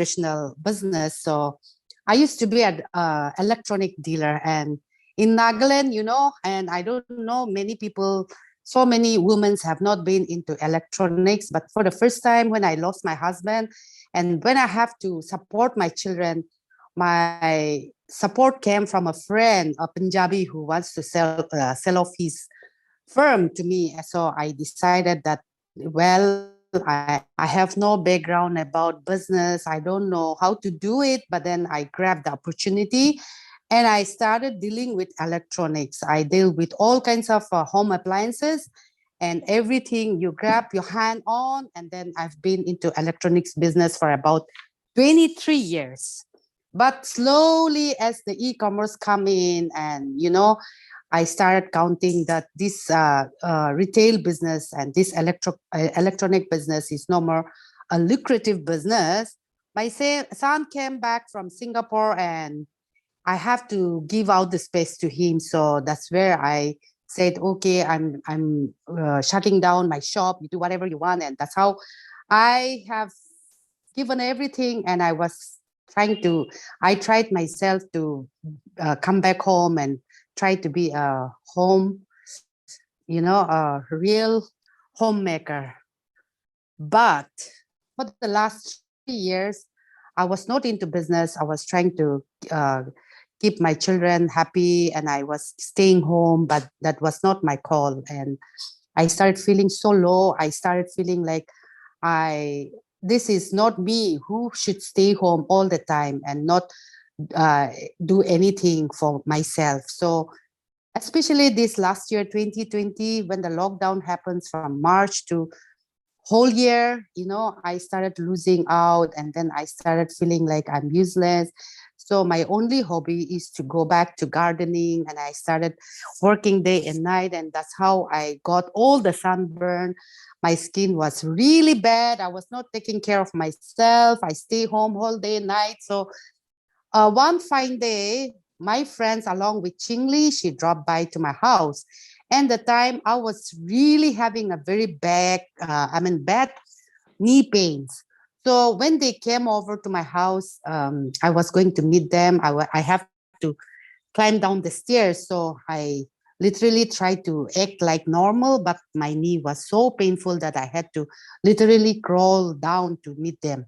traditional business. So I used to be an electronic dealer, and in Nagaland, and I don't know, many people, so many women have not been into electronics, but for the first time when I lost my husband and when I have to support my children, my support came from a friend, a Punjabi, who wants to sell off his firm to me. So I decided that, well, I have no background about business. I don't know how to do it, but then I grabbed the opportunity and I started dealing with electronics. I deal with all kinds of home appliances and everything you grab your hand on. And then I've been into electronics business for about 23 years. But slowly, as the e-commerce come in, and I started counting that this retail business and this electronic business is no more a lucrative business. My son came back from Singapore, and I have to give out the space to him. So that's where I said, okay, I'm shutting down my shop. You do whatever you want, and that's how I have given everything. And I tried myself to come back home and try to be a a real homemaker. But for the last 3 years, I was not into business. I was trying to keep my children happy, and I was staying home, but that was not my call. And I started feeling so low. I started feeling like this is not me who should stay home all the time and not do anything for myself. So especially this last year, 2020, when the lockdown happens from March to whole year, I started losing out, and then I started feeling like I'm useless. So my only hobby is to go back to gardening, and I started working day and night, and that's how I got all the sunburn. My skin was really bad. I was not taking care of myself. I stay home all day and night. So one fine day, my friends, along with Chingli, she dropped by to my house. And the time I was really having a very bad knee pains. So when they came over to my house, I was going to meet them. I have to climb down the stairs. So I literally tried to act like normal, but my knee was so painful that I had to literally crawl down to meet them.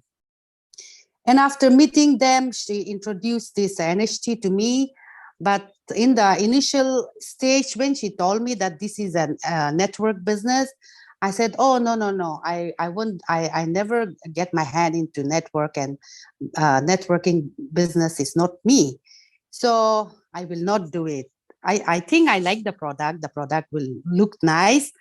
And after meeting them, she introduced this NHT to me. But in the initial stage, when she told me that this is a network business, I said, oh, no. I never get my hand into network, and networking business is not me. So I will not do it. I think I like the product. The product will look nice,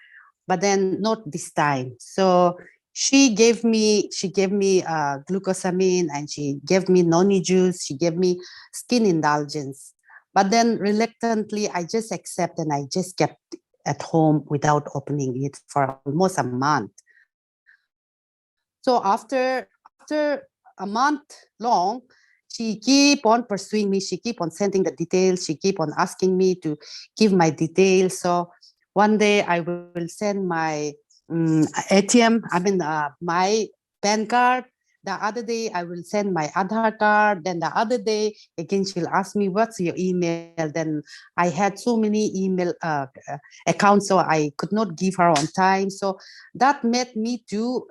but then not this time. So she gave me glucosamine, and she gave me noni juice. She gave me skin indulgence. But then reluctantly, I just accept, and I just kept at home without opening it for almost a month. So after a month long, she keep on pursuing me. She keep on sending the details. She keep on asking me to give my details. So one day I will send my ATM, my PAN card. The other day I will send my Aadhaar card. Then the other day again she'll ask me, what's your email? Then I had so many email accounts, so I could not give her on time. So that made me to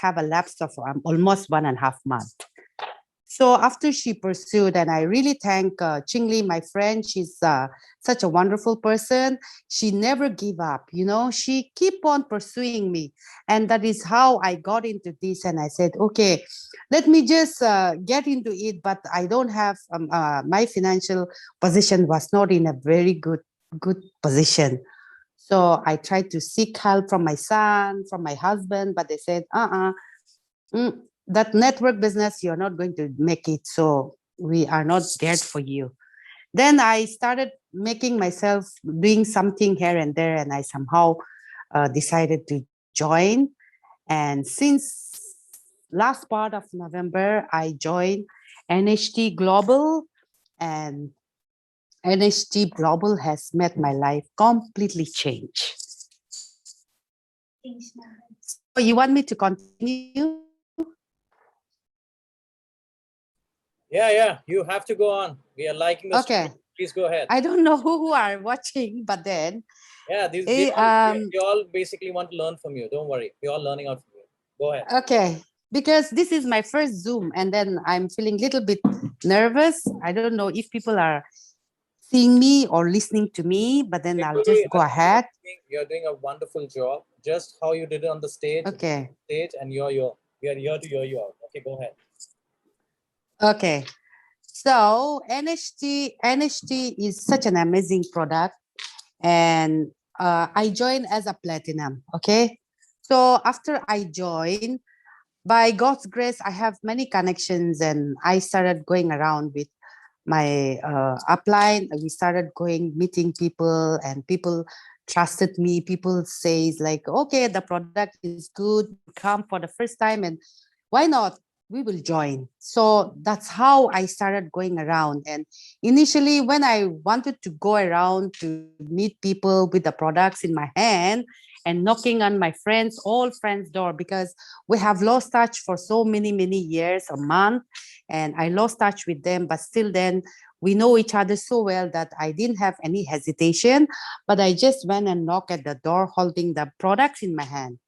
have a lapse of almost 1.5 months. So after she pursued, and I really thank Chingli, my friend, she's such a wonderful person. She never give up, she keep on pursuing me. And that is how I got into this. And I said, okay, let me just get into it. But I don't have, my financial position was not in a very good position. So I tried to seek help from my son, from my husband, but they said, that network business, you're not going to make it. So we are not there for you. Then I started making myself doing something here and there, and I somehow decided to join. And since last part of November, I joined NHT Global, and NHT Global has made my life completely change. So you want me to continue? Yeah, you have to go on. We are liking the story. Okay. Please go ahead. I don't know who are watching, but then Yeah, eh, um they all basically want to learn from you. Don't worry. We're all learning out from you. Go ahead. okay, because this is my first Zoom, and then I'm feeling a little bit nervous. I don't know if people are seeing me or listening to me, but then I'll Khegholi, just go I think ahead. you're doing a wonderful job. Just how you did it on the stage, Okay. and we are here to hear you out. Okay, go ahead. Okay. So NHT is such an amazing product, and I joined as a platinum. Okay. So after I joined, by God's grace, I have many connections, and I started going around with my upline. We started going meeting people, and people trusted me. People says like, okay, the product is good, you come for the first time, and why not, we will join. So that's how I started going around. And initially, when I wanted to go around to meet people with the products in my hand and knocking on my friends, all friends door, because we have lost touch for so many years, a month, and I lost touch with them, but still then we know each other so well that I didn't have any hesitation, but I just went and knocked at the door holding the products in my hand.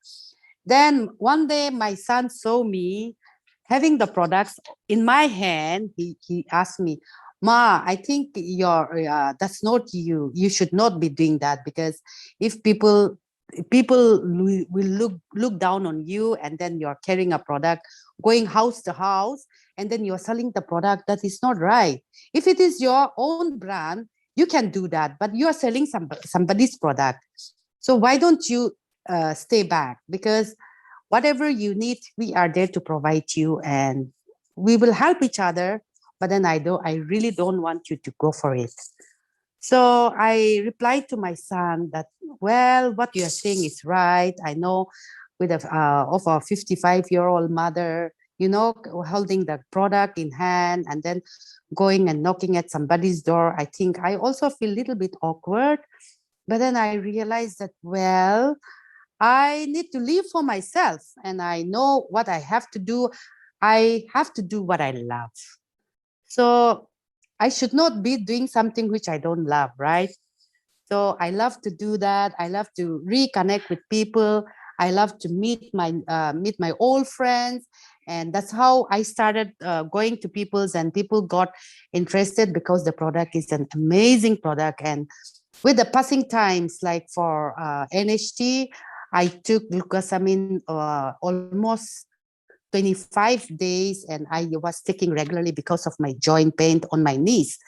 Then one day my son saw me having the products in my hand. He asked me, Ma, I think that's not you. You should not be doing that, because if people will look down on you, and then you're carrying a product going house to house, and then you're selling the product, that is not right. If it is your own brand, you can do that, but you are selling somebody's product. So why don't you stay back? Because whatever you need, we are there to provide you, and we will help each other. But then I really don't want you to go for it. So I replied to my son that, well, what you are saying is right. I know, with of a 55-year-old mother, holding the product in hand and then going and knocking at somebody's door, I think I also feel a little bit awkward. But then I realized that, well, I need to live for myself, and I know what I have to do. I have to do what I love. So I should not be doing something which I don't love, right? So I love to do that. I love to reconnect with people. I love to meet my old friends, and that's how I started going to people's, and people got interested because the product is an amazing product. And with the passing times, like for NHT, I took glucosamine almost 25 days, and I was taking regularly because of my joint pain on my knees.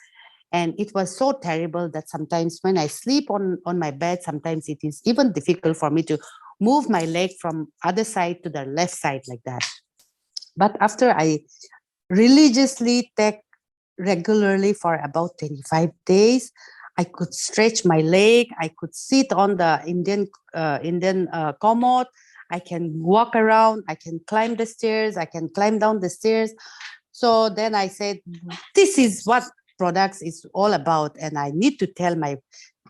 And it was so terrible that sometimes when I sleep on my bed, sometimes it is even difficult for me to move my leg from other side to the left side like that. But after I religiously take regularly for about 25 days, I could stretch my leg. I could sit on the Indian commode. I can walk around. I can climb the stairs. I can climb down the stairs. So then I said, this is what products is all about. And I need to tell my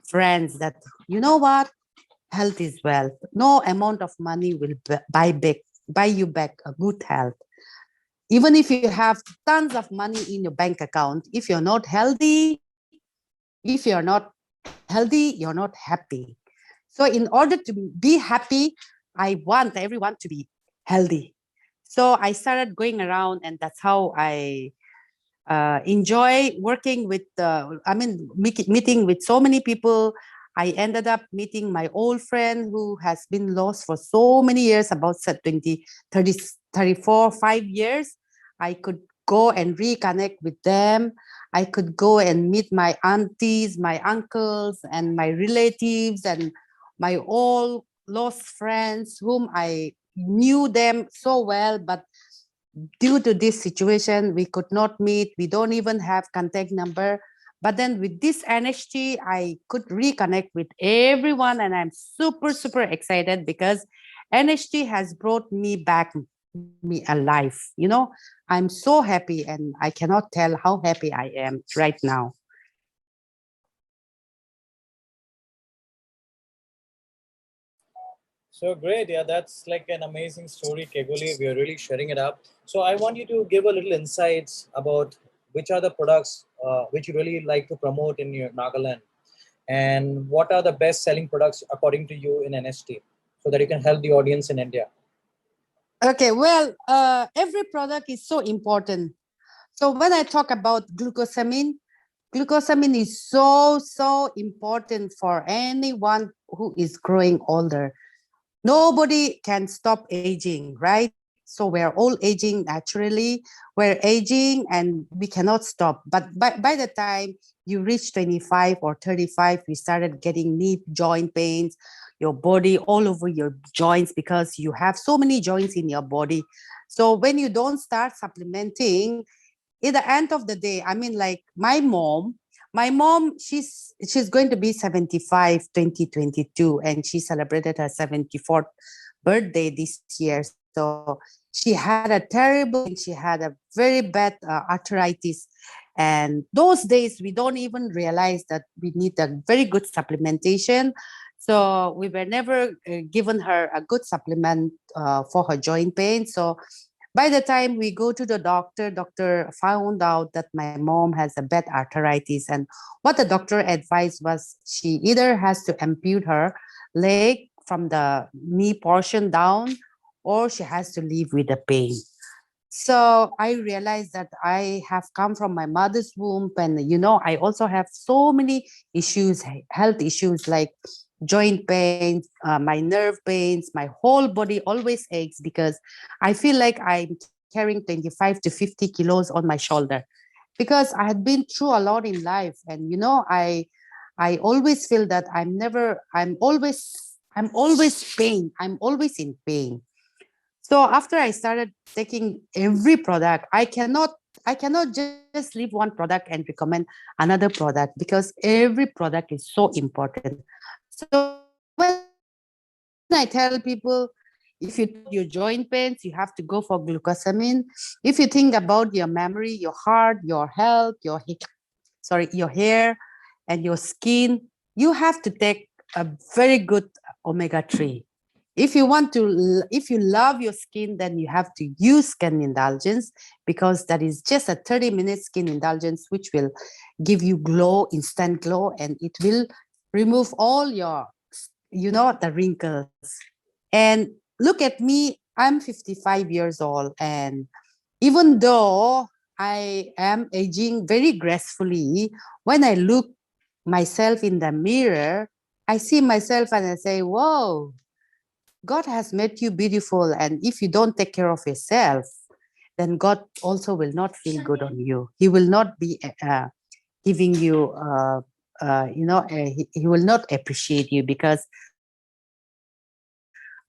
friends that, you know what? Health is wealth. No amount of money will buy you back a good health. Even if you have tons of money in your bank account, if you're not healthy, if you're not healthy, you're not happy. So in order to be happy, I want everyone to be healthy. So I started going around, and that's how I enjoy working with, meeting with so many people. I ended up meeting my old friend who has been lost for so many years, about 20, 30, 34, 5 years. I could go and reconnect with them. I could go and meet my aunties, my uncles, and my relatives, and my all lost friends whom I knew them so well, but due to this situation, we could not meet. We don't even have contact number. But then with this NHT, I could reconnect with everyone, and I'm super excited because NHT has brought me back me alive. I'm so happy, and I cannot tell how happy I am right now. So great. Yeah, that's like an amazing story, Khegholi. We are really sharing it up. So I want you to give a little insights about which are the products which you really like to promote in your Nagaland, and what are the best selling products according to you in NHT, so that you can help the audience in India. Okay, well, every product is so important. So when I talk about glucosamine is so important for anyone who is growing older. Nobody can stop aging, right? So we're all aging naturally. We're aging and we cannot stop. But by the time you reach 25 or 35, you started getting knee joint pains, your body all over your joints, because you have so many joints in your body. So when you don't start supplementing, at the end of the day, I mean, like my mom, she's going to be 75, 2022, and she celebrated her 74th birthday this year. So she had a terrible pain. She had a very bad arthritis. And those days, we don't even realize that we need a very good supplementation. So we were never given her a good supplement for her joint pain. So by the time we go to the doctor found out that my mom has a bad arthritis. And what the doctor advised was she either has to ampute her leg from the knee portion down, or she has to live with the pain. So I realized that I have come from my mother's womb, and I also have so many issues, health issues, like joint pains, my nerve pains. My whole body always aches because I feel like I'm carrying 25 to 50 kilos on my shoulder, because I had been through a lot in life. And I always feel that I'm always pain. I'm always in pain. So after I started taking every product, I cannot just leave one product and recommend another product, because every product is so important. So when I tell people, if you think about your joint pains, you have to go for glucosamine. If you think about your memory, your heart, your health, your hair and your skin, you have to take a very good omega-3. If you love your skin, then you have to use skin indulgence, because that is just a 30-minute skin indulgence, which will give you glow, instant glow, and it will remove all your, the wrinkles. And look at me, I'm 55 years old, and even though I am aging very gracefully, when I look myself in the mirror, I see myself and I say, whoa, God has made you beautiful. And if you don't take care of yourself, then God also will not feel good on you. He will not be giving you, he will not appreciate you, because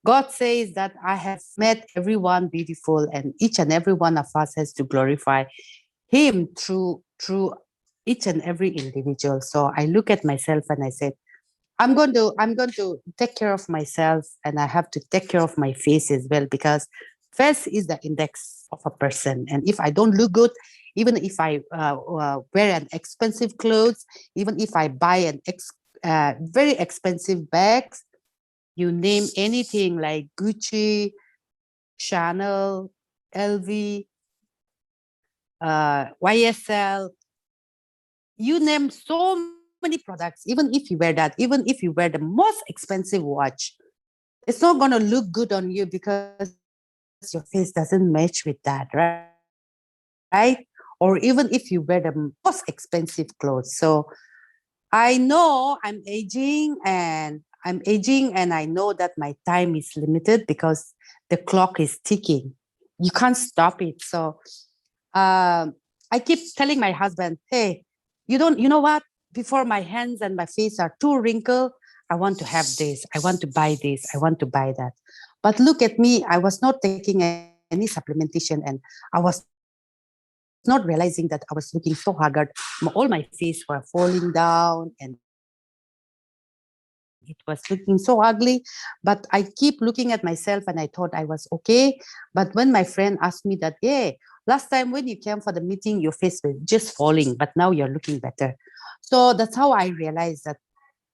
God says that I have made everyone beautiful, and each and every one of us has to glorify Him through each and every individual. So I look at myself and I said, I'm going to take care of myself, and I have to take care of my face as well, because face is the index of a person. And if I don't look good, even if I wear an expensive clothes, even if I buy very expensive bags, you name anything like Gucci, Chanel, LV, YSL, you name so many products. Even if you wear that, even if you wear the most expensive watch, it's not going to look good on you, because your face doesn't match with that, right? Or even if you wear the most expensive clothes. So I know I'm aging, and I know that my time is limited, because the clock is ticking. You can't stop it. So I keep telling my husband, hey, you know what? Before my hands and my face are too wrinkled, I want to have this. I want to buy this. I want to buy that. But look at me. I was not taking any supplementation, and I was not realizing that I was looking so haggard. All my face were falling down, and it was looking so ugly. But I keep looking at myself and I thought I was okay. But when my friend asked me that, hey, last time when you came for the meeting, your face was just falling, but now you're looking better. So that's how I realized that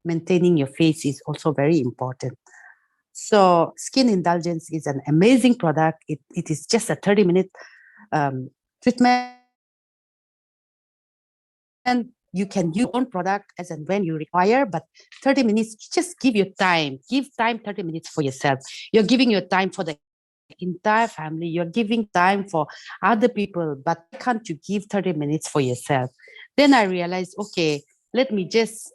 maintaining your face is also very important. So skin indulgence is an amazing product. It is just a 30-minute treatment, and it will give you glow, you can use your own product as and when you require, but 30 minutes, just give your time. Give time 30 minutes for yourself. You're giving your time for the entire family. You're giving time for other people, but why can't you give 30 minutes for yourself? Then I realized, okay, let me just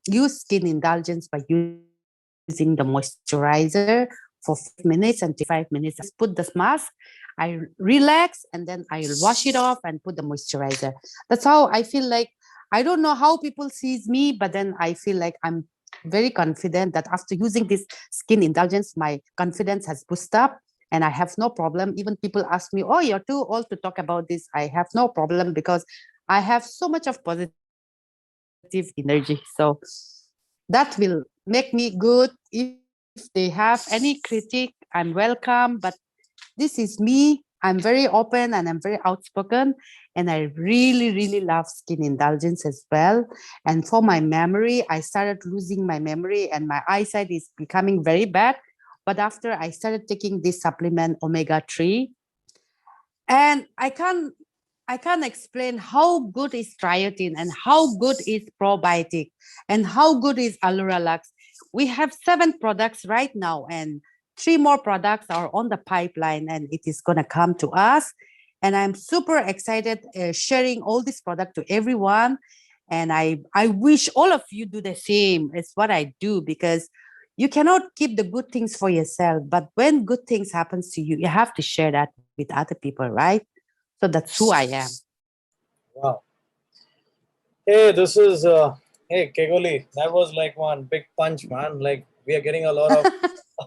use skin indulgence by using the moisturizer for 5 minutes and 5 minutes. I just put the mask, I relax, and then I'll wash it off and put the moisturizer. That's how I feel like. I don't know how people sees me, but then I feel like I'm very confident that after using this skin indulgence, my confidence has boosted up and I have no problem. Even people ask me, oh, you're too old to talk about this. I have no problem because I have so much of positive energy. So that will make me good. If they have any critique, I'm welcome. But this is me. I'm very open and I'm very outspoken. And I really love skin indulgence as well. And for my memory, I started losing my memory and my eyesight is becoming very bad. But after I started taking this supplement, omega 3, and I can't explain how good is triotin and how good is probiotic and how good is Alluralux. We have 7 products right now, and 3 more products are on the pipeline, and it is going to come to us. And I'm super excited sharing all this product to everyone. And I wish all of you do the same as what I do, because you cannot keep the good things for yourself. But when good things happens to you, you have to share that with other people, right? So that's who I am. Wow. Hey, this is hey Khegholi. That was like one big punch, man. Like we are getting a lot of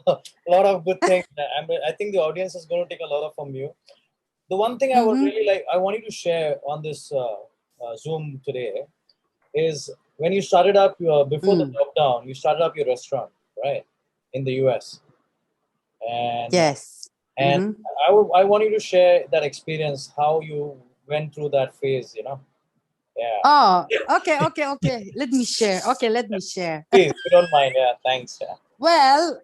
a lot of good things. I think the audience is going to take a lot of from you. The one thing I would Mm-hmm. really like, I want you to share on this Zoom today is when you started up your before the Mm. lockdown, you started up your restaurant, right, in the US, and Yes. and Mm-hmm. I want you to share that experience, how you went through that phase, you know. Yeah, Oh, okay. Let me share. Okay, let me share. please, if you don't mind. Yeah, thanks. Yeah. Well,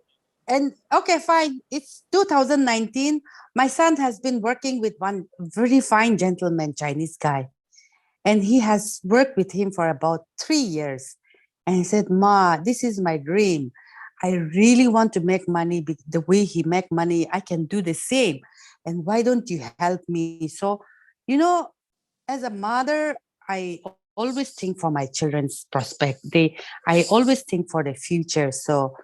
and okay, fine. It's 2019. My son has been working with one very fine gentleman, Chinese guy, and he has worked with him for about 3 years. And he said, Ma, this is my dream. I really want to make money the way he make money. I can do the same. And why don't you help me? So, you know, as a mother, I always think for my children's prospect. I always think for the future. So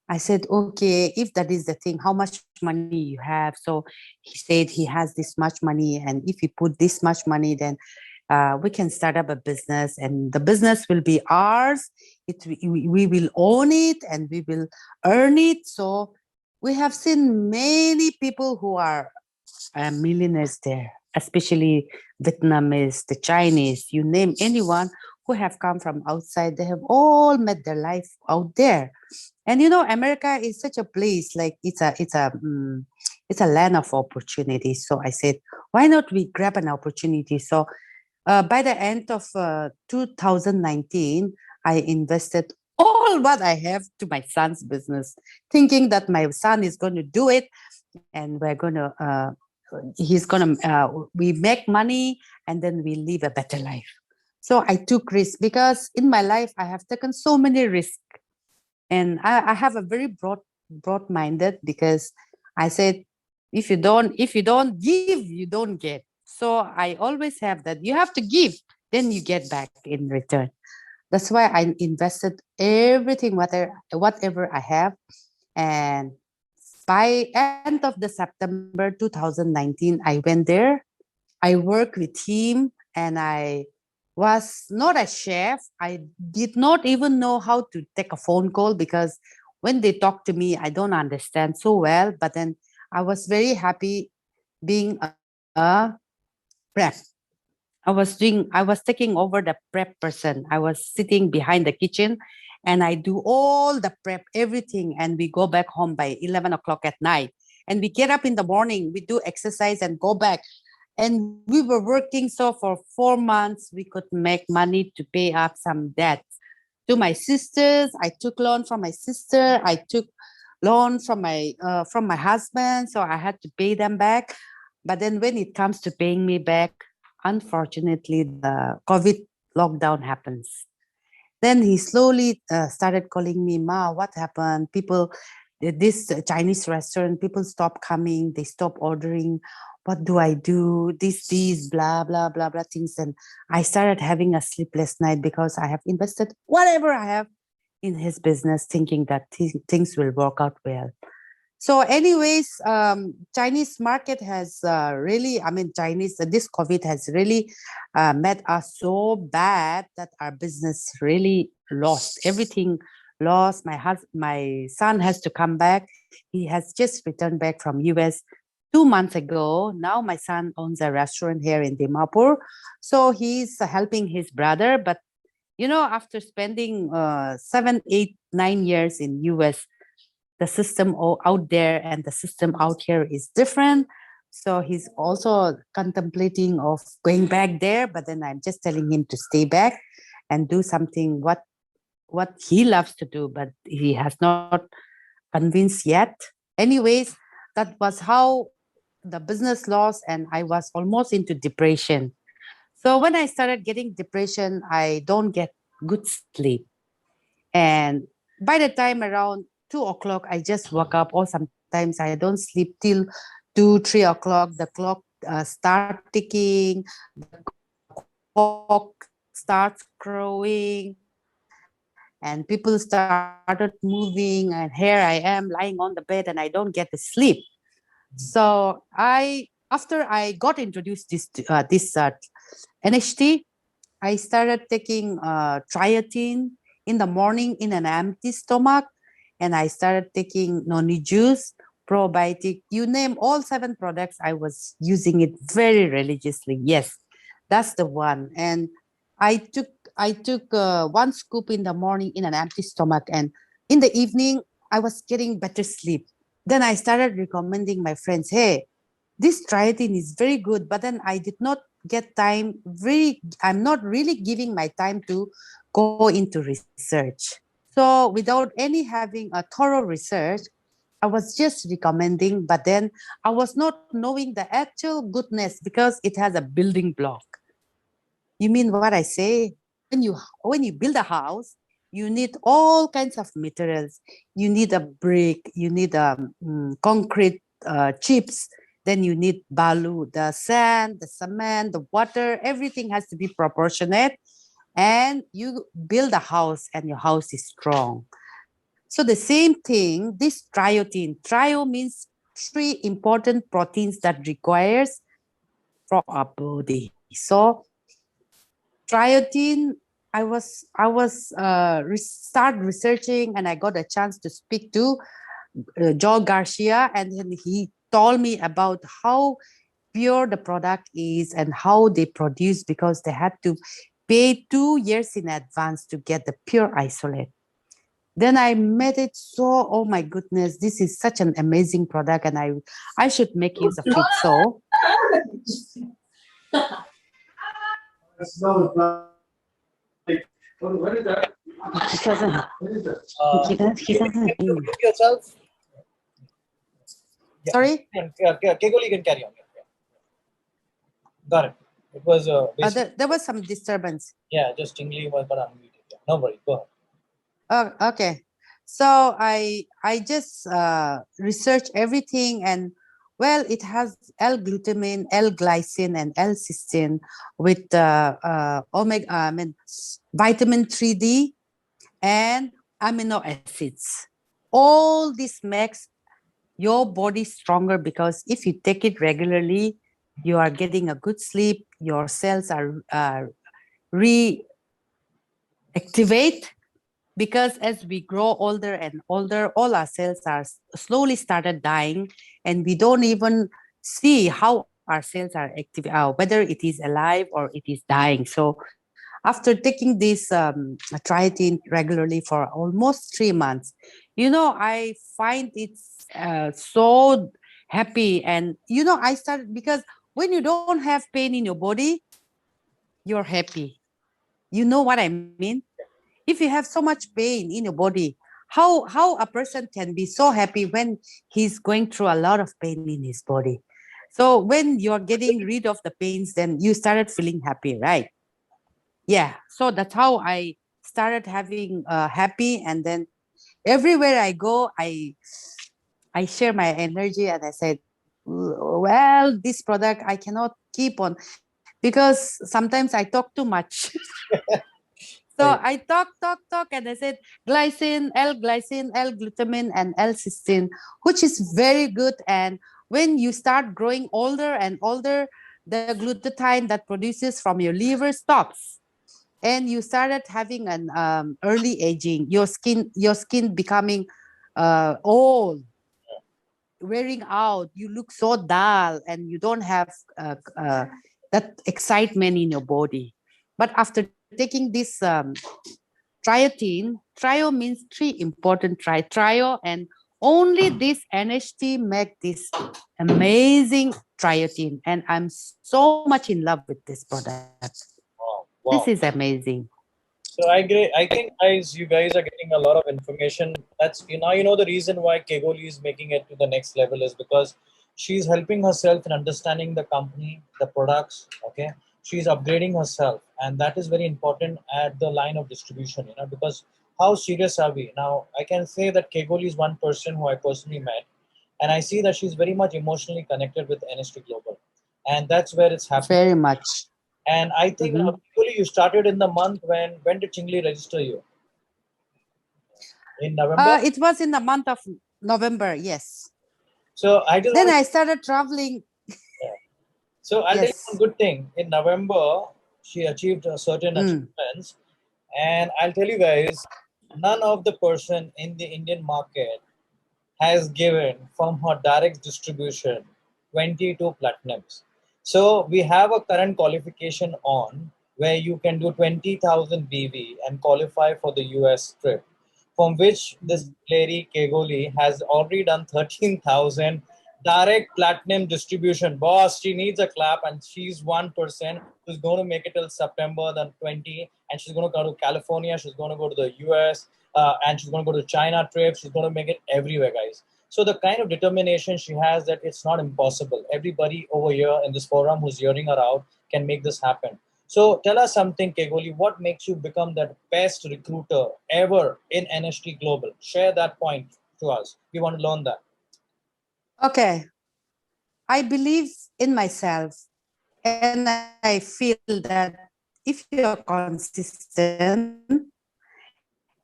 I said, okay, if that is the thing, how much money you have? So he said he has this much money, and if we put this much money, then we can start up a business, and the business will be ours. We will own it, and we will earn it. So we have seen many people who are millionaires there, especially Vietnamese, the Chinese, you name anyone who have come from outside, they have all met their life out there. And you know, America is such a place, like it's a land of opportunities. So I said, why not we grab an opportunity? So by the end of 2019, I invested all what I have to my son's business, thinking that my son is going to do it, and he's going to, we make money, and then we live a better life. So I took risks because in my life I have taken so many risks, and I have a very broad-minded, because I said, if you don't give, you don't get. So I always have that you have to give, then you get back in return. That's why I invested everything, whatever I have. And by end of the September 2019, I went there. I worked with him, and I was not a chef. I did not even know how to take a phone call, because when they talk to me, I don't understand so well. But then I was very happy being a prep. I was taking over the prep person. I was sitting behind the kitchen, and I do all the prep, everything. And we go back home by 11 o'clock at night. And we get up in the morning, we do exercise and go back. And we were working so for 4 months, we could make money to pay up some debts to my sisters. I took loan from my sister. I took loan from my husband, so I had to pay them back. But then when it comes to paying me back, unfortunately, the COVID lockdown happens. Then he slowly started calling me, Ma, what happened? People, this Chinese restaurant, people stop coming, they stop ordering. What do I do? These, blah, blah, blah, blah things. And I started having a sleepless night because I have invested whatever I have in his business, thinking that things will work out well. So, anyways, Chinese market has really, I mean, this COVID has really made us so bad that our business really lost everything. Lost. My son has to come back. He has just returned back from US 2 months ago. Now my son owns a restaurant here in Dimapur, so he's helping his brother. But after spending 7, 8, 9 years in US, the system out there and the system out here is different. So he's also contemplating of going back there, but then I'm just telling him to stay back and do something what he loves to do, but he has not convinced yet. Anyways, that was how the business lost, and I was almost into depression. So when I started getting depression, I don't get good sleep. And by the time around 2 o'clock, I just woke up, or sometimes I don't sleep till 2, 3 o'clock. The clock start ticking, the cock starts crowing, and people started moving. And here I am lying on the bed and I don't get the sleep. So after I got introduced this NHT, I started taking triatine in the morning in an empty stomach, and I started taking noni juice, probiotic, you name all 7 products. I was using it very religiously. Yes, that's the one. And I took I took 1 scoop in the morning in an empty stomach, and in the evening I was getting better sleep. Then I started recommending my friends, hey, this triatine is very good, but then I did not get time. I'm not really giving my time to go into research. So without any having a thorough research, I was just recommending, but then I was not knowing the actual goodness because it has a building block. You mean what I say? When you build a house, you need all kinds of materials. You need a brick, you need concrete chips, then you need balu, the sand, the cement, the water, everything has to be proportionate. And you build a house and your house is strong. So the same thing, this triotine. Trio means 3 important proteins that requires for our body. So triotine, I was start researching, and I got a chance to speak to Joe Garcia, and then he told me about how pure the product is and how they produce, because they had to pay 2 years in advance to get the pure isolate. Then I made it so, oh my goodness, this is such an amazing product, and I should make use of it. So he doesn't, he doesn't. Yourself. Yeah. Sorry? Khegholi, you can carry on. Yeah. Got it. It was There was some disturbance. yeah, just tingly was but unmuted. Yeah. No worries. Go ahead. Okay. So I just research everything, and well, it has L-glutamine, L-glycine, and L-cysteine with omega, vitamin 3D and amino acids. All this makes your body stronger, because if you take it regularly, you are getting a good sleep. Your cells are reactivate, because as we grow older and older, all our cells are slowly started dying, and we don't even see how our cells are active, whether it is alive or it is dying. So after taking this triatine regularly for almost 3 months, I find it's so happy. And I started, because when you don't have pain in your body, you're happy. You know what I mean? If you have so much pain in your body, how a person can be so happy when he's going through a lot of pain in his body? So when you're getting rid of the pains, then you started feeling happy, right? Yeah, so that's how I started having happy, and then everywhere I go, I share my energy, and I said, well, this product I cannot keep on because sometimes I talk too much. So Right. I talk, and I said glycine, L-glutamine, and L-cysteine, which is very good. And when you start growing older and older, the glutathione that produces from your liver stops, and you started having an early aging. Your skin becoming old, wearing out. You look so dull, and you don't have that excitement in your body. But after taking this triatine, trio means three important trio, and only this NHT make this amazing triatine, and I'm so much in love with this product. Wow. This is Wow. amazing. So I think guys, you guys are getting a lot of information. That's you know the reason why Khegholi is making it to the next level is because she's helping herself in understanding the company, the products. Okay, she's upgrading herself, and that is very important at the line of distribution. Because how serious are we now? I can say that Khegholi is one person who I personally met, and I see that she's very much emotionally connected with NST Global, and that's where it's happening. Very much. And I think Mhm. Khegholi, you started in the month when did Chingli register you? In November. It was in the month of November, yes. So I just Then want I started traveling. to. So I'll tell you one Yes. good thing. In November, she achieved a certain Mm. achievements, and I'll tell you guys, none of the person in the Indian market has given from her direct distribution 22 platinums. So we have a current qualification on where you can do 20,000 BV and qualify for the US trip, from which this Mm. lady Khegholi has already done 13,000 direct platinum distribution. Boss, she needs a clap, and she's one person who's going to make it till September then 20, and she's going to go to California, she's going to go to the US, and she's going to go to China trip. She's going to make it everywhere, guys. So the kind of determination she has, that it's not impossible. Everybody over here in this forum who's hearing her out can make this happen. So tell us something, Khegholi. What makes you become that best recruiter ever in NHT Global? Share that point to us. We want to learn that. Okay. I believe in myself, and I feel that if you're consistent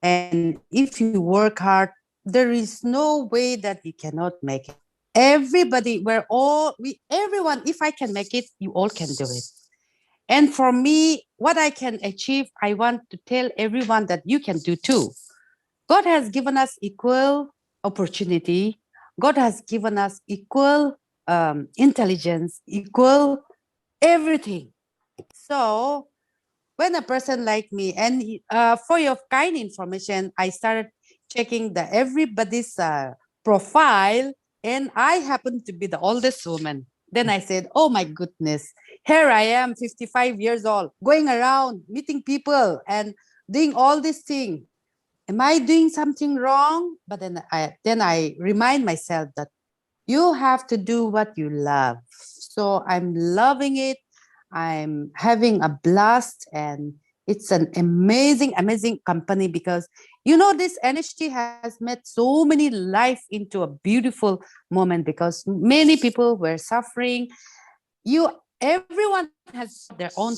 and if you work hard, there is no way that you cannot make it. Everybody, everyone, if I can make it, you all can do it. And for me, what I can achieve, I want to tell everyone that you can do too. God has given us equal opportunity. God has given us equal intelligence, equal everything. So when a person like me, and for your kind information, I started checking the everybody's profile, and I happen to be the oldest woman. Then I said, oh my goodness, here I am, 55 years old, going around meeting people and doing all these things. Am I doing something wrong? But then I remind myself that you have to do what you love. So I'm loving it. I'm having a blast, and it's an amazing company, because this NHT has met so many life into a beautiful moment, because many people were suffering. Everyone has shared their own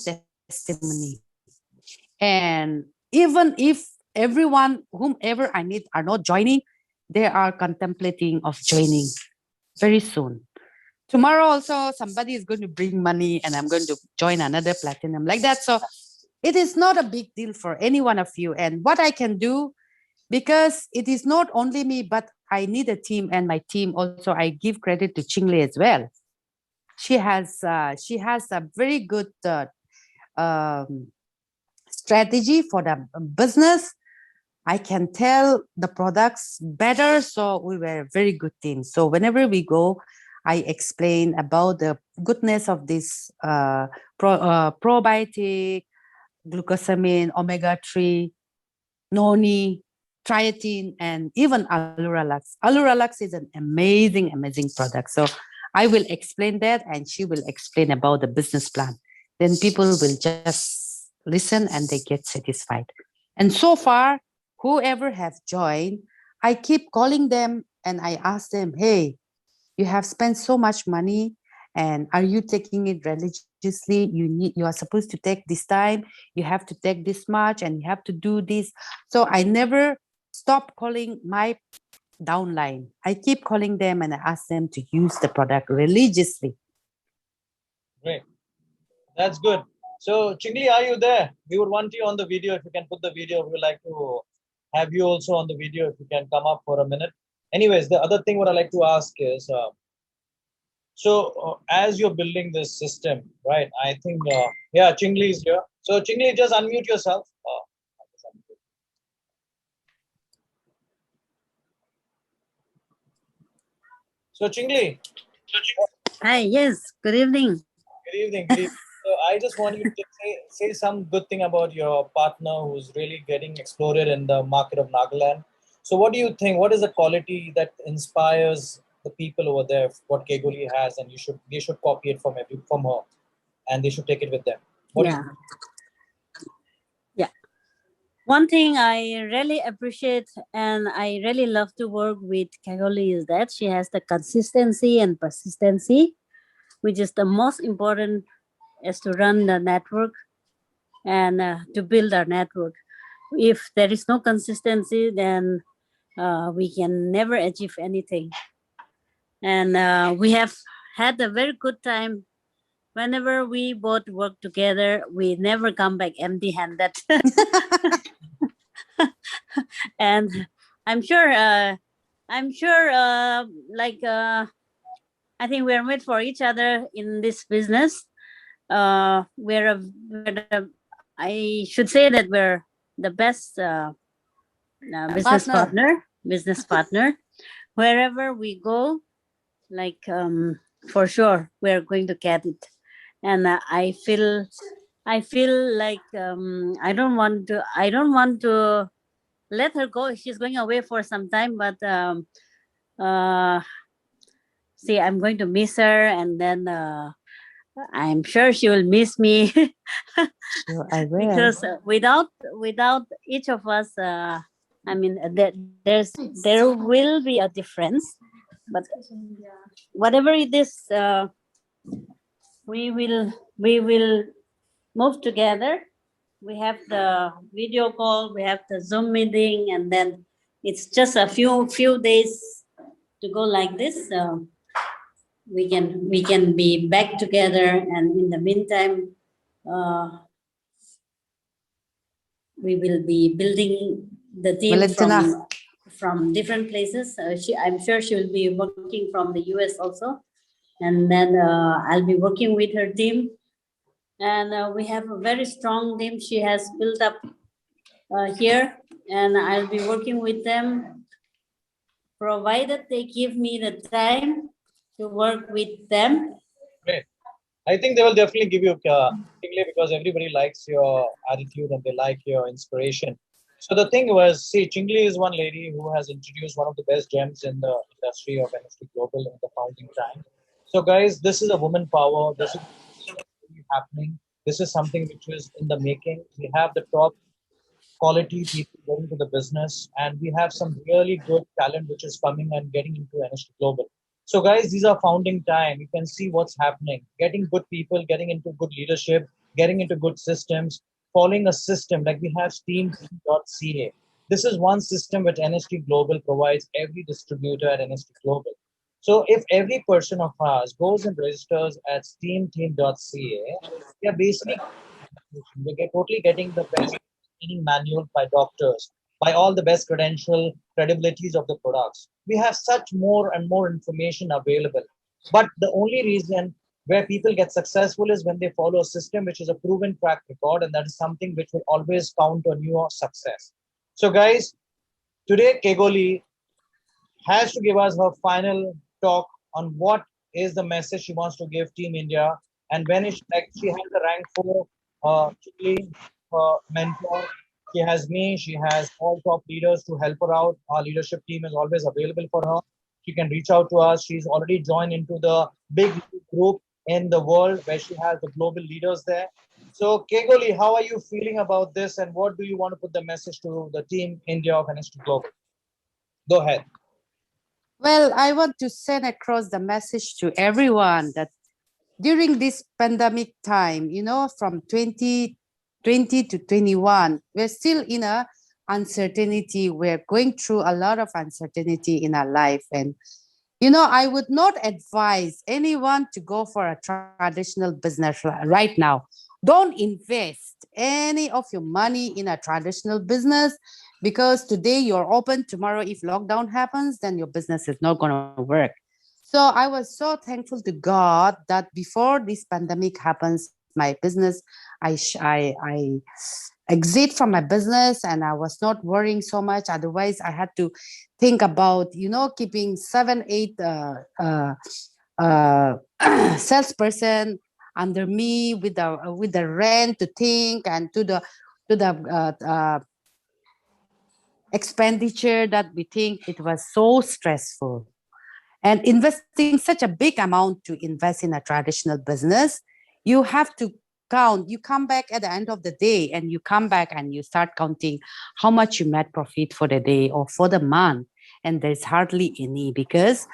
testimony. And even if everyone, whomever I meet, are not joining, they are contemplating of joining very soon. Tomorrow also somebody is going to bring money, and I'm going to join another platinum, like that. So it is not a big deal for any one of you. And what I can do, because it is not only me, but I need a team, and my team also, I give credit to Chingle as well. She has a very good um, strategy for the business. I can tell the products better. So we were a very good team. So whenever we go, I explain about the goodness of this probiotic, glucosamine, omega-3, noni, triatine, and even aluralax. Aluralax is an amazing product. So I will explain that, and she will explain about the business plan. Then people will just listen and they get satisfied. And so far, whoever have joined, I keep calling them and I ask them, hey, you have spent so much money, and are you taking it religiously? You are supposed to take this time, you have to take this much, and you have to do this. So I never stop calling my downline. I keep calling them and I ask them to use the product religiously. Great. That's good. So, Chingli, are you there? We would want you on the video. If you can put the video, we would like to have you also on the video. If you can come up for a minute. Anyways, the other thing what I like to ask is, as you're building this system, right? I think, yeah, Chingli is here. So, Chingli, just unmute yourself. So, Chingli, Hi, yes, good evening. good evening. Good evening. So I just want you to say some good thing about your partner who's really getting exploded in the market of Nagaland. So what do you think? What is the quality that inspires the people over there? What Khegholi has, and they should copy it from her, and they should take it with them. What do you Yeah. Yeah. One thing I really appreciate and I really love to work with Khegholi is that she has the consistency and persistency, which is the most important is to run the network and to build our network. If there is no consistency, then we can never achieve anything. And we have had a very good time. Whenever we both work together, we never come back empty-handed. And I'm sure, like I think we're made for each other in this business. I should say that we're the best business partner. Wherever we go, like for sure we're going to get it. And I feel like I don't want to let her go. She's going away for some time, but uh see, I'm going to miss her, and then I'm sure she will miss me. Sure, I will. Because without each of us, I mean, there will be a difference, but whatever it is, we will move together. We have the video call, we have the Zoom meeting, and then it's just a few days to go like this. So we can be back together, and in the meantime, we will be building the team Valentina. from different places. I'm sure she will be working from the US also, and then I'll be working with her team. And we have a very strong team she has built up here, and I'll be working with them, provided they give me the time to work with them. Great. I think they will definitely give you Chingli, because everybody likes your attitude and they like your inspiration. So the thing was, see, Chingli is one lady who has introduced one of the best gems in the industry of NHT Global in the founding time. So guys, this is a woman power. This is really happening. This is something which is in the making. We have the top quality people getting to the business, and we have some really good talent which is coming and getting into NHT Global. So, guys, these are founding time. You can see what's happening. Getting good people, getting into good leadership, getting into good systems, following a system like we have steam.ca. This is one system which NHT Global provides every distributor at NHT Global. So, if every person of ours goes and registers at steamteam.ca, we are basically we're totally getting the best training manual by doctors, by all the best credential credibilities of the products. We have such more and more information available. But the only reason where people get successful is when they follow a system which is a proven track record, and that is something which will always count on your success. So, guys, today Khegholi has to give us her final talk on what is the message she wants to give Team India. And when it's like she has the rank for Chile, mentor. She has me. She has all top leaders to help her out. Our leadership team is always available for her. She can reach out to us. She's already joined into the big group in the world where she has the global leaders there. So, Kegoli, how are you feeling about this, and what do you want to put the message to the team India of NHT Global? Go ahead. Well, I want to send across the message to everyone that during this pandemic time, from 2020 to 21, we're still in a uncertainty. We're going through a lot of uncertainty in our life. And, I would not advise anyone to go for a traditional business right now. Don't invest any of your money in a traditional business because today you're open. Tomorrow, if lockdown happens, then your business is not going to work. So I was so thankful to God that before this pandemic happens, my business, I exit from my business, and I was not worrying so much. Otherwise, I had to think about keeping 7 8 uh, salesperson under me with the rent to think, and to the expenditure that we think. It was so stressful. And investing such a big amount to invest in a traditional business, you have to count. You come back at the end of the day, and you come back and you start counting how much you made profit for the day or for the month. And there's hardly any, because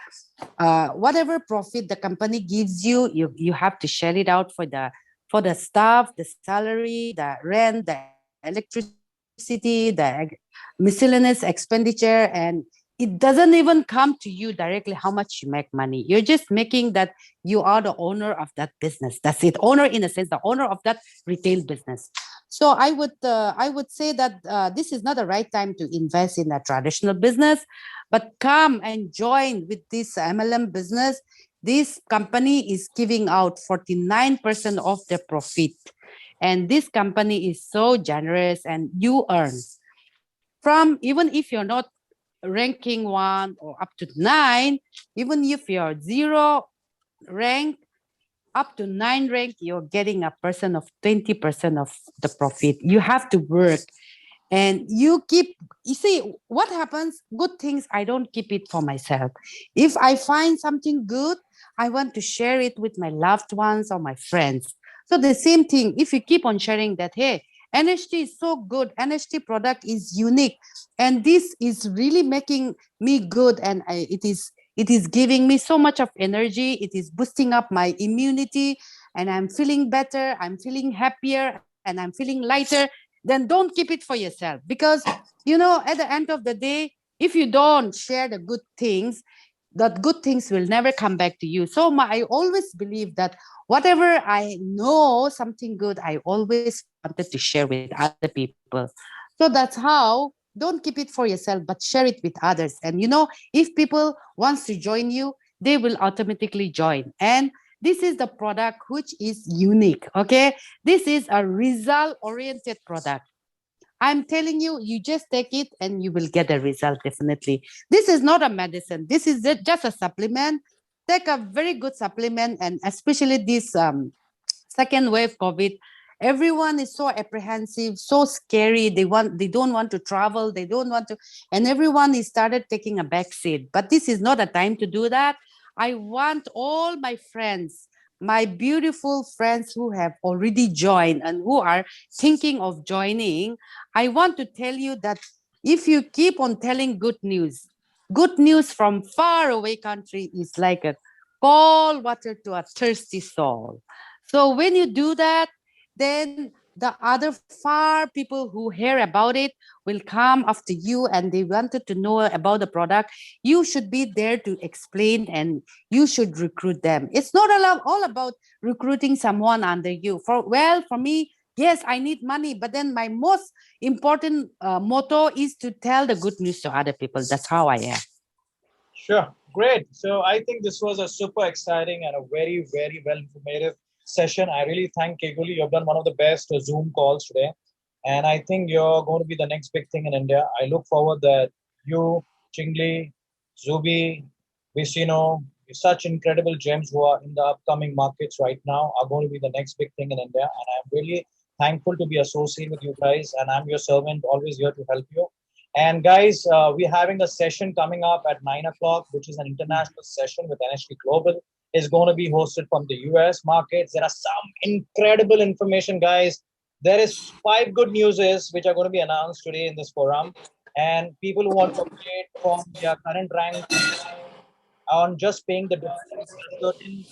whatever profit the company gives you, you have to share it out for the staff, the salary, the rent, the electricity, the miscellaneous expenditure. And it doesn't even come to you directly how much you make money. You're just making that you are the owner of that business. That's it. Owner, in a sense, the owner of that retail business. So I would say that this is not the right time to invest in a traditional business, but come and join with this MLM business. This company is giving out 49% of the profit, and this company is so generous, and you earn from, even if you're not ranking 1 or up to 9, even if you're 0 rank up to 9 rank, you're getting a percent of 20% of the profit. You have to work, and you see what happens. Good things, I don't keep it for myself. If I find something good, I want to share it with my loved ones or my friends. So the same thing, if you keep on sharing that, hey, NHT is so good, NHT product is unique, and this is really making me good, and it is giving me so much of energy, it is boosting up my immunity, and I'm feeling better, I'm feeling happier, and I'm feeling lighter, then don't keep it for yourself. Because at the end of the day, if you don't share the good things, that good things will never come back to you. So I always believe that whatever I know something good, I always wanted to share with other people. So that's how, don't keep it for yourself, but share it with others. And if people wants to join you, they will automatically join. And this is the product which is unique. Okay, this is a result oriented product. I'm telling you, you just take it and you will get a result definitely. This is not a medicine. This is just a supplement. Take a very good supplement, and especially this second wave COVID. Everyone is so apprehensive, so scary. They don't want to travel. They don't want to, and everyone is started taking a back seat. But this is not a time to do that. I want all my friends, my beautiful friends who have already joined and who are thinking of joining, I want to tell you that if you keep on telling good news from far away country is like a cold water to a thirsty soul. So when you do that, then the other far people who hear about it will come after you, and they wanted to know about the product. You should be there to explain, and you should recruit them. It's not all about recruiting someone under you. For me, yes, I need money, but then my most important motto is to tell the good news to other people. That's how I am. Sure. Great. So I think this was a super exciting and a very, very well informative session. I really thank Kegoli. You've done one of the best Zoom calls today. And I think you're going to be the next big thing in India. I look forward that you, Chingli, Zubi, Vicino, such incredible gems who are in the upcoming markets right now are going to be the next big thing in India. And I'm really thankful to be associated with you guys. And I'm your servant, always here to help you. And guys, we're having a session coming up at 9 o'clock, which is an international session with NHT Global. is going to be hosted from the US markets. There are some incredible information, guys. There is 5 good news which are going to be announced today in this forum. And people who want to update from their current rank on just paying the difference. There are certain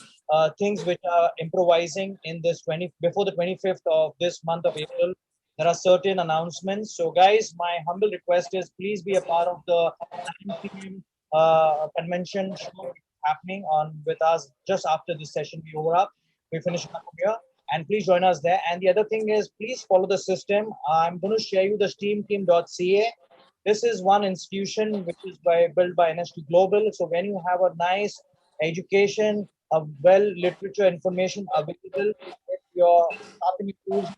things which are improvising in this 20 before the 25th of this month of April. There are certain announcements. So, guys, my humble request is please be a part of the 9 p.m. Convention show happening on with us just after this session be over up. We finish up here, and please join us there. And the other thing is, please follow the system. I'm going to share you the steamteam.ca. This is one institution which is built by NHT Global. So when you have a nice education, a well literature information available, if your starting schools,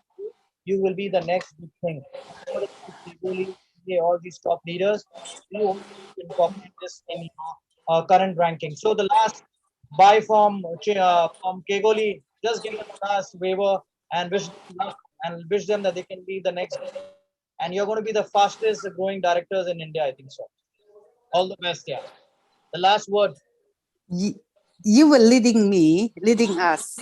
you will be the next big thing. Whatever Khegholi, all these top leaders, you also need to incorporate this in your current ranking. So the last buy from Khegholi, just give them a last waiver and wish them luck and wish them that they can be the next, and you're going to be the fastest growing directors in India, I think so. All the best, yeah. The last word. You were leading us.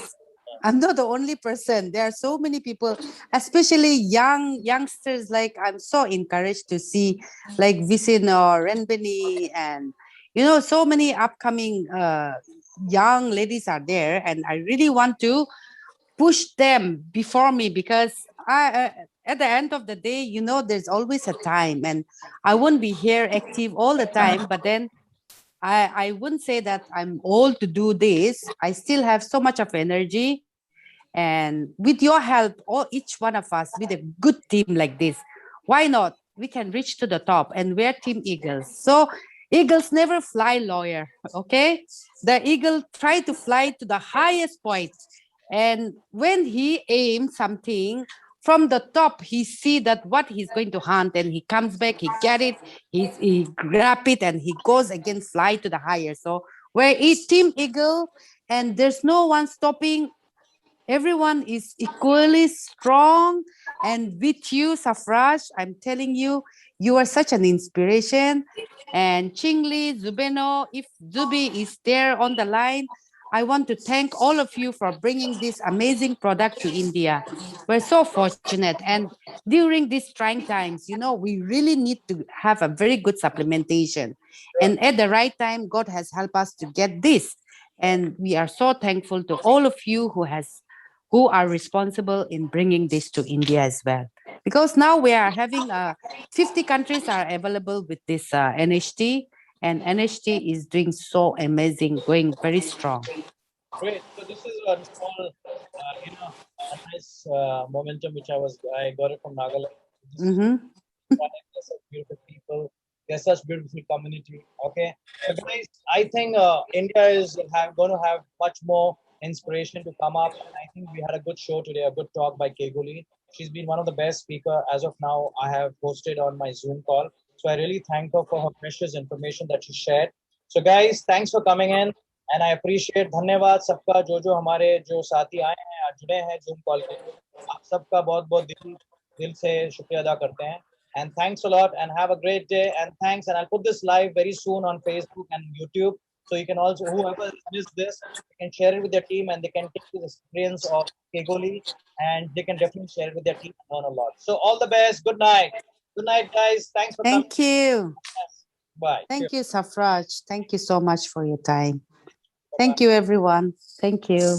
I'm not the only person. There are so many people, especially youngsters. Like I'm so encouraged to see, like Visin or Renbeni, and so many upcoming young ladies are there, and I really want to push them before me because at the end of the day, there's always a time, and I won't be here active all the time. But then I wouldn't say that I'm old to do this. I still have so much of energy. And with your help, each one of us, with a good team like this, why not? We can reach to the top, and we're Team Eagles. So eagles never fly lower, okay? The eagle try to fly to the highest point. And when he aims something from the top, he see that what he's going to hunt, and he comes back, he get it, he grab it, and he goes again, fly to the higher. So we're a Team Eagle, and there's no one stopping. Everyone is equally strong. And with you, Safraj, I'm telling you, you are such an inspiration. And Chingli, Zubeno, if Zubi is there on the line, I want to thank all of you for bringing this amazing product to India. We're so fortunate. And during these trying times, we really need to have a very good supplementation. And at the right time, God has helped us to get this. And we are so thankful to all of you who are responsible in bringing this to India as well. Because now we are having 50 countries are available with this NHT, and NHT is doing so amazing, going very strong. Great. So this is a small, a nice momentum which I got it from Nagaland. Mm-hmm. They're such beautiful people. They're such beautiful community. Okay. So guys, I think India is going to have much more inspiration to come up. And I think we had a good show today, a good talk by Khegholi. She's been one of the best speaker as of now I have hosted on my Zoom call. So I really thank her for her precious information that she shared. So guys, thanks for coming in. And I appreciate धन्यवाद सबका जो हमारे जो साथी आए हैं या जुड़े हैं जूम कॉल के लिए आप सबका बहुत बहुत दिल से शुक्रिया अदा करते हैं and thanks a lot and have a great day and thanks and I'll put this live very soon on Facebook and YouTube so you can also whoever missed this they can share it with their team and they can take this experience of Khegholi and they can definitely share it with their team and learn a lot. So all the best. Good night guys. Thanks for Thank coming. you. Bye. Thank you, Safraj. Thank you so much for your time. Thank you, everyone. Thank you.